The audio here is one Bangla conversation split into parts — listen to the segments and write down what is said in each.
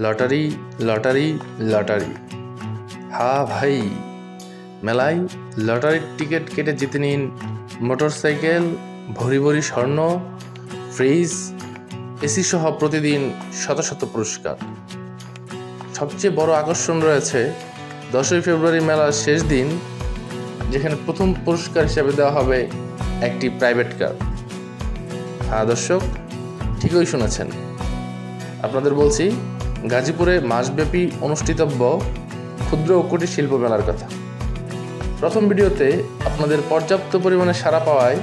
Lottery lottery lottery. হ্যাঁ ভাই, মেলায় লটারির টিকিট কেটে জিতে নিন মোটরসাইকেল, ভরি ভরি স্বর্ণ, ফ্রিজ, এসি সহ প্রতিদিন শত শত পুরস্কার। সবচেয়ে বড় আকর্ষণ রয়েছে 10ই ফেব্রুয়ারি মেলার শেষ দিন, যেখানে প্রথম পুরস্কার হিসেবে দেওয়া হবে একটি প্রাইভেট কার। হ্যাঁ দর্শক, ঠিকই শুনেছেন, আপনাদের বলছি গাজীপুরে মাসব্যাপী অনুষ্ঠিতব্য ক্ষুদ্র ও কুটির শিল্প মেলার কথা। প্রথম ভিডিওতে আপনাদের পর্যাপ্ত পরিমাণে সাড়া পাওয়ায়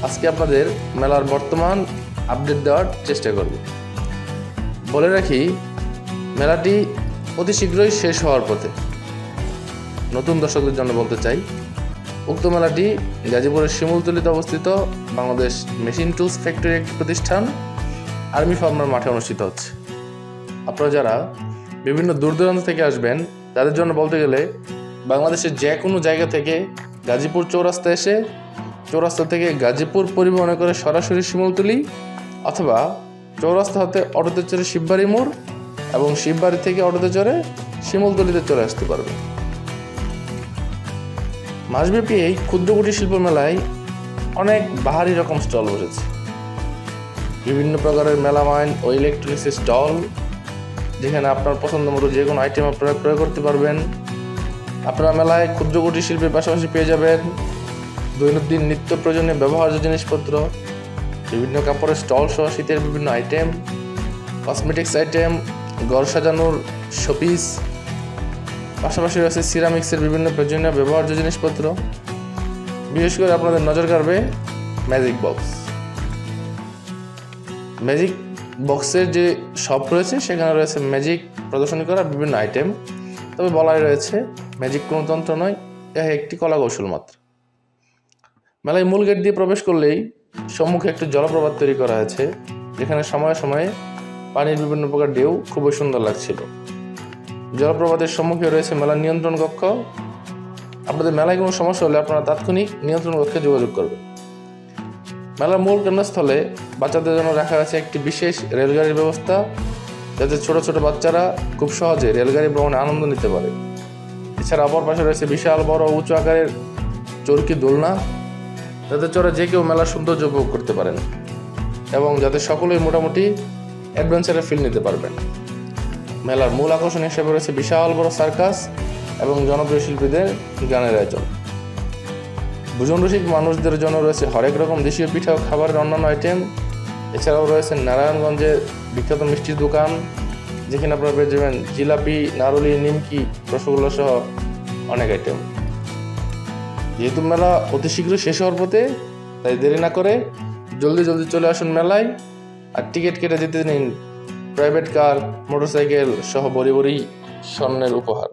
আজকে আপনাদের মেলার বর্তমান আপডেট দেওয়ার চেষ্টা করব। বলে রাখি, মেলাটি অতি শীঘ্রই শেষ হওয়ার পথে। নতুন দর্শকদের জন্য বলতে চাই, উক্ত মেলাটি গাজীপুরের শিমুলতলিতে অবস্থিত বাংলাদেশ মেশিন টুলস ফ্যাক্টরি একটি প্রতিষ্ঠান আর্মি ফার্মার মাঠে অনুষ্ঠিত হচ্ছে। আপনারা যারা বিভিন্ন দূর দূরান্ত থেকে আসবেন, তাদের জন্য বলতে গেলে বাংলাদেশের যে কোনো জায়গা থেকে গাজীপুর চৌরাস্তা এসে চৌরাস্তা থেকে গাজীপুর পরিবহনে করে সরাসরি শিমুলতলি, অথবা চৌরাস্তা হতে অটোতে চড়ে শিববাড়ি মোড় এবং শিববাড়ি থেকে অটোতে চড়ে শিমুলতলিতে চলে আসতে পারবে। মাসব্যাপী এই ক্ষুদ্র কুটির শিল্প মেলায় অনেক বাহারি রকম স্টল বসেছে। বিভিন্ন প্রকারের মেলামাইন ও ইলেকট্রনিক্সের স্টল, যেখানে আপনার পছন্দ মতো যে কোনো আইটেম আপনারা ক্রয় করতে পারবেন। আপনারা মেলায় ক্ষুদ্র কুটির শিল্পের পাশাপাশি পেয়ে যাবেন দৈনন্দিন নিত্য প্রয়োজনীয় ব্যবহার্য জিনিসপত্র, বিভিন্ন কাপড়ের স্টল সহ শীতের বিভিন্ন আইটেম, কসমেটিক্স আইটেম, ঘর সাজানোর শোপিস, পাশাপাশি রয়েছে সিরামিক্সের বিভিন্ন প্রয়োজনীয় ব্যবহার্য জিনিসপত্র। বিশেষ করে আপনাদের নজর কাড়বে ম্যাজিক বক্স। ম্যাজিক বক্সের যে শপ রয়েছে, সেখানে রয়েছে ম্যাজিক প্রদর্শনী করা বিভিন্ন আইটেম। তবে বলাই রয়েছে, ম্যাজিক কোনো তন্ত্র নয়, এ একটি কলা কৌশল মাত্র। মেলায় মূল গেট দিয়ে প্রবেশ করলেই সম্মুখে একটি জলপ্রপাত তৈরি করা হয়েছে, যেখানে সময়ে সময়ে পানির বিভিন্ন প্রকার ঢেউ খুবই সুন্দর লাগছিল। জলপ্রপাতের সম্মুখে রয়েছে মেলার নিয়ন্ত্রণ কক্ষ। আপনাদের মেলায় কোনো সমস্যা হলে আপনারা তাৎক্ষণিক নিয়ন্ত্রণ কক্ষে যোগাযোগ করবেন। মেলার মূল কেন্দ্রস্থলে বাচ্চাদের জন্য রাখা আছে একটি বিশেষ রেলগাড়ির ব্যবস্থা, যাতে ছোট ছোট বাচ্চারা খুব সহজে রেলগাড়ি ভ্রমণে আনন্দ নিতে পারে। এছাড়া অপর পাশে রয়েছে বিশাল বড় উঁচু আকারের চরকি দোলনা, যাতে চড়ে যে কেউ মেলার সৌন্দর্য উপভোগ করতে পারেন এবং যাতে সকলেই মোটামুটি অ্যাডভেঞ্চারের ফিল নিতে পারবেন। মেলার মূল আকর্ষণ হিসেবে রয়েছে বিশাল বড় সার্কাস এবং জনপ্রিয় শিল্পীদের গানের আয়োজন। ভোজন রসিক মানুষদের জন্য রয়েছে হরেক রকম দেশীয় পিঠা ও খাবারের অন্যান্য আইটেম। এছাড়াও রয়েছে নারায়ণগঞ্জের বিখ্যাত মিষ্টির দোকান, যেখানে আপনারা পেয়ে যাবেন জিলাপি, নারুলি, নিমকি, রসগোল্লা সহ অনেক আইটেম। যেহেতু মেলা অতি শীঘ্রই শেষ হওয়ার পথে, তাই দেরি না করে জলদি চলে আসুন মেলায়, আর টিকিট কেটে যেতে নিন প্রাইভেট কার, মোটরসাইকেল সহ বড়ি বড়ি স্বর্ণের উপহার।